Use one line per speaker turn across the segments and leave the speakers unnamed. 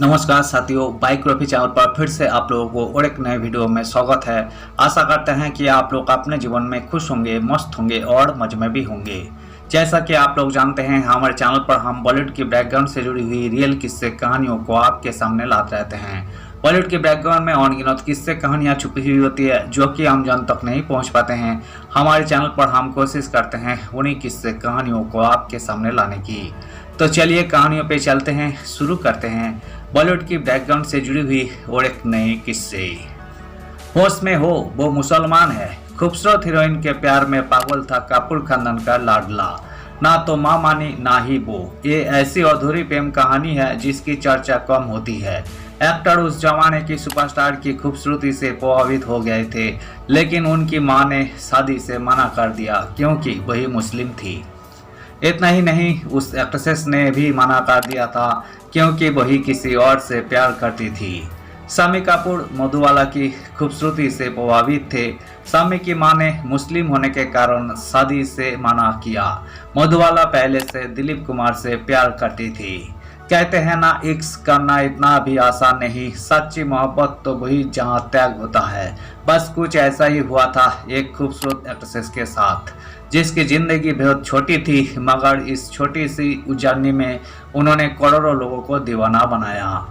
नमस्कार साथियों, bike Rafi channel पर फिर से आप लोगों को और एक नए वीडियो में स्वागत है। आशा करते हैं कि आप लोग अपने जीवन में खुश होंगे, मस्त होंगे और मजे में भी होंगे। जैसा कि आप लोग जानते हैं, हमारे चैनल पर हम बॉलीवुड की बैकग्राउंड से जुड़ी हुई रियल किस्से कहानियों को आपके सामने लाते रहते हैं। बॉलीवुड के बैकग्राउंड में अनगिनत किस्से कहानियां छुपी हुई होती है जो कि हम जन तक नहीं पहुंच पाते हैं। हमारे चैनल पर हम कोशिश करते हैं उन्हीं किस्से कहानियों को आपके सामने लाने की। तो चलिए कहानियों पे चलते हैं, शुरू करते हैं बॉलीवुड की बैकग्राउंड से जुड़ी हुई और एक नए किस्से। होश में हो वो मुसलमान है। खूबसूरत हीरोइन के प्यार में पागल था कपूर खानदान का लाडला। ना तो माँ मानी ना ही वो। ये ऐसी अधूरी प्रेम कहानी है जिसकी चर्चा कम होती है। एक्टर उस जमाने की सुपरस्टार की खूबसूरती से प्रभावित हो गए थे, लेकिन उनकी मां ने शादी से मना कर दिया क्योंकि वही मुस्लिम थी। इतना ही नहीं, उस एक्ट्रेस ने भी मना कर दिया था क्योंकि वही किसी और से प्यार करती थी। शामी कपूर मधुबाला की खूबसूरती से प्रभावित थे। शामी की मां ने मुस्लिम होने के कारण शादी से मना किया। मधुबाला पहले से दिलीप कुमार से प्यार करती थी। कहते हैं ना, इश्क करना इतना भी आसान नहीं। सच्ची मोहब्बत तो वही जहां त्याग होता है। बस कुछ ऐसा ही हुआ था एक खूबसूरत एक्ट्रेस के साथ, जिसकी जिंदगी बहुत छोटी थी, मगर इस छोटी सी जर्नी में उन्होंने करोड़ों लोगों को दीवाना बनाया।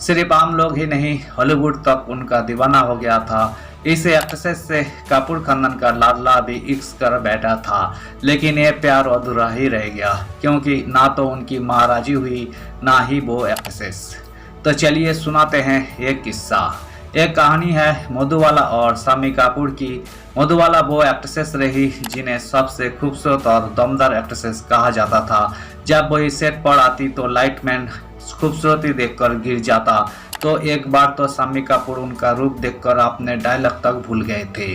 सिर्फ आम लोग ही नहीं, हॉलीवुड तक उनका दीवाना हो गया था। इस एक्ट्रेस से कपूर खानदान का लाडला भी इश्क कर बैठा था, लेकिन ये प्यार अधूरा ही रह गया क्योंकि ना तो उनकी माँ राजी हुई ना ही वो एक्ट्रेस। तो चलिए सुनाते हैं एक किस्सा। एक कहानी है मधुबाला और शामी कपूर की। मधुबाला वो एक्ट्रेस रही जिन्हें सबसे खूबसूरत और दमदार एक्ट्रेस कहा जाता था। जब वही सेट पर आती तो लाइटमैन खूबसूरती देखकर गिर जाता। तो एक बार तो शामी कपूर उनका रूप देखकर अपने डायलॉग तक भूल गए थे।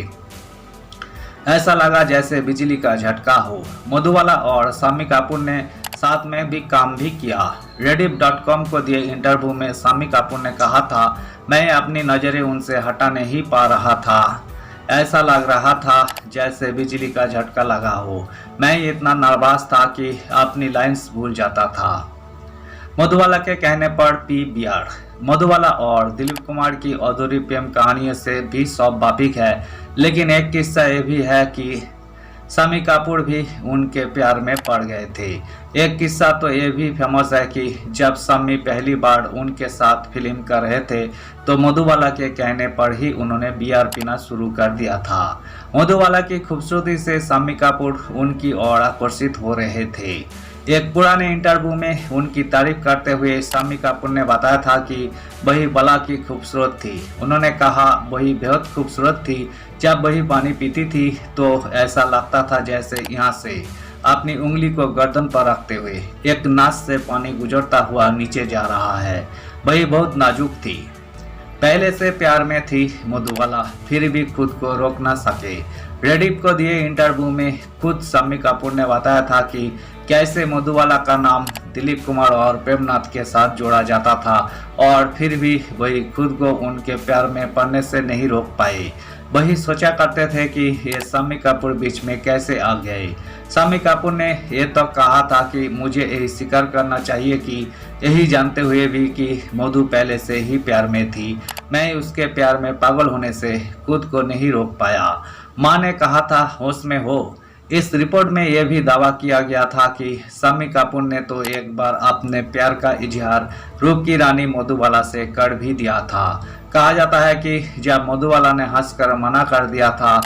ऐसा लगा जैसे बिजली का झटका हो। मधुबाला और शामी कपूर ने साथ में भी काम भी किया। Rediff.com को दिए इंटरव्यू में शामी कपूर ने कहा था, मैं अपनी नज़रें उनसे हटा नहीं पा रहा था। ऐसा लग रहा था जैसे बिजली का झटका लगा हो। मैं इतना नर्वस था कि अपनी लाइंस भूल जाता था। मधुबाला के कहने पर PBR। मधुबाला और दिलीप कुमार की अधूरी प्रेम कहानियों से भी सब वाकिफ है, लेकिन एक किस्सा ये भी है कि शामी कपूर भी उनके प्यार में पड़ गए थे। एक किस्सा तो ये भी फेमस है कि जब शामी पहली बार उनके साथ फिल्म कर रहे थे तो मधुबाला के कहने पर ही उन्होंने बियर पीना शुरू कर दिया था। मधुबाला की खूबसूरती से शामी कपूर उनकी ओर आकर्षित हो रहे थे। एक पुराने इंटरव्यू में उनकी तारीफ करते हुए शामी कपूर ने बताया था कि वही बाला की खूबसूरत थी। उन्होंने कहा, वही बहुत खूबसूरत थी। जब वही पानी पीती थी तो ऐसा लगता था जैसे यहाँ से अपनी उंगली को गर्दन पर रखते हुए एक नाक से पानी गुजरता हुआ नीचे जा रहा है। वही बहुत नाजुक थी। पहले से प्यार में थी मधुबाला, फिर भी खुद को रोक ना सके। रेडिफ को दिए इंटरव्यू में खुद शामी कपूर ने बताया था कि कैसे मधुबाला का नाम दिलीप कुमार और प्रेमनाथ के साथ जोड़ा जाता था और फिर भी वही खुद को उनके प्यार में पड़ने से नहीं रोक पाए। वही सोचा करते थे कि ये शामी कपूर बीच में कैसे आ गए। शामी कपूर ने ये तो कहा था कि मुझे यही स्वीकार करना चाहिए कि यही जानते हुए भी कि मधु पहले से ही प्यार में थी, मैं उसके प्यार में पागल होने से खुद को नहीं रोक पाया। माँ ने कहा था होश में हो। इस रिपोर्ट में यह भी दावा किया गया था कि शामी कपूर ने तो एक बार अपने प्यार का इजहार रूप की रानी मधुबाला से कर भी दिया था। कहा जाता है कि जब मधुबाला ने हंसकर मना कर दिया था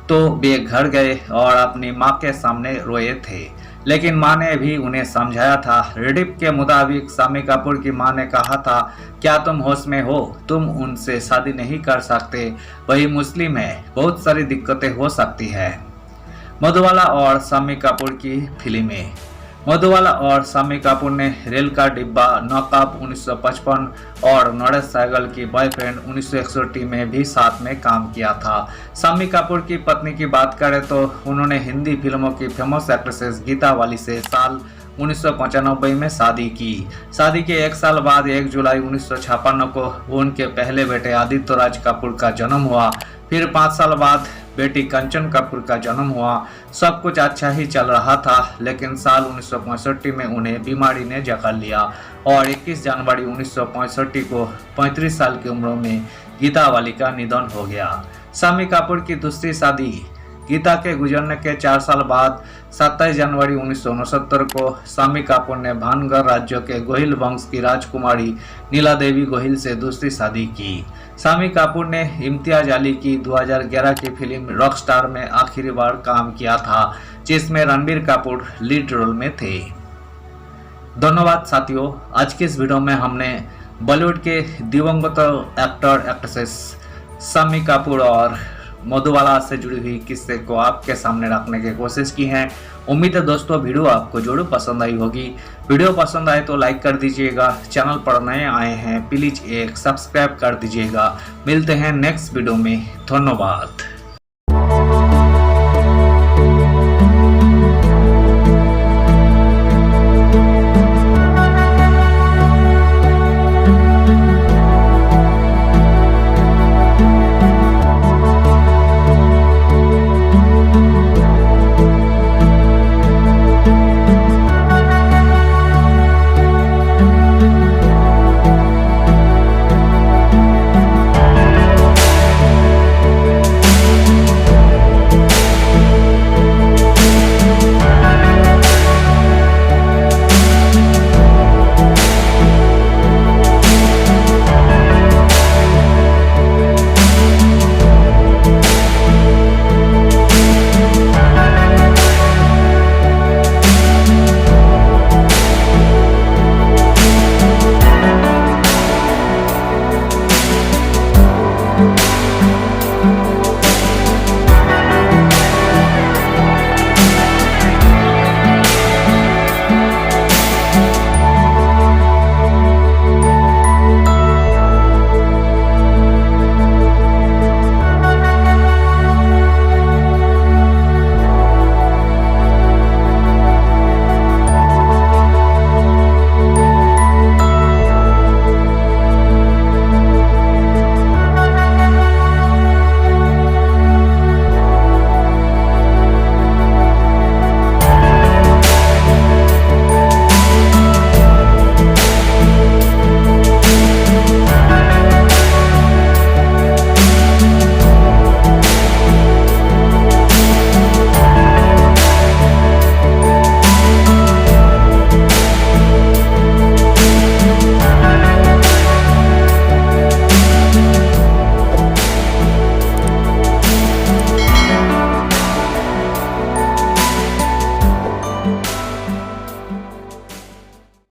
तो वे घर गए और अपनी मां के सामने रोए थे, लेकिन मां ने भी उन्हें समझाया था। रेडिफ के मुताबिक शामी कपूर की मां ने कहा था, क्या तुम होश में हो? तुम उनसे शादी नहीं कर सकते, वही मुस्लिम है, बहुत सारी दिक्कतें हो सकती है। मधुबाला और शामी कपूर की फिल्में। मधुबाला और शामी कपूर ने रेल का डिब्बा, नॉकअप 1955 और नरेश सहगल की बॉयफ्रेंड 1961 में भी साथ में काम किया था। शामी कपूर की पत्नी की बात करें तो उन्होंने हिंदी फिल्मों की फेमस एक्ट्रेस गीता वाली से साल 1995 में शादी की। शादी के एक साल बाद 1 जुलाई 1956 को उनके पहले बेटे आदित्य राज कपूर का जन्म हुआ। फिर 5 साल बाद बेटी कंचन कपूर का जन्म हुआ। सब कुछ अच्छा ही चल रहा था, लेकिन साल 1965 में उन्हें बीमारी ने जकड़ लिया और 21 जनवरी 1965 को 35 साल की उम्र में गीता वाली का निधन हो गया। शम्मी कपूर की दूसरी शादी गीता के गुजरने के 4 साल बाद 27 जनवरी 1969 को शम्मी कपूर ने भानगढ़ राज्य के गोहिल वंश की राजकुमारी नीला देवी गोहिल से दूसरी शादी की। शम्मी कपूर ने इम्तियाज अली की 2011 की फिल्म रॉकस्टार में आखिरी बार काम किया था, जिसमें रणबीर कपूर लीड रोल में थे। धन्यवाद साथियों, आज की इस वीडियो में हमने बॉलीवुड के दिवंगत एक्टर एक्ट्रेसेस शम्मी कपूर और मधुबाला से जुड़ी हुई किस्से को आपके सामने रखने की कोशिश की है। उम्मीद है दोस्तों वीडियो आपको जरूर पसंद आई होगी। वीडियो पसंद आए तो लाइक कर दीजिएगा, चैनल पर नए आए हैं प्लीज एक सब्सक्राइब कर दीजिएगा। मिलते हैं नेक्स्ट वीडियो में, धन्यवाद।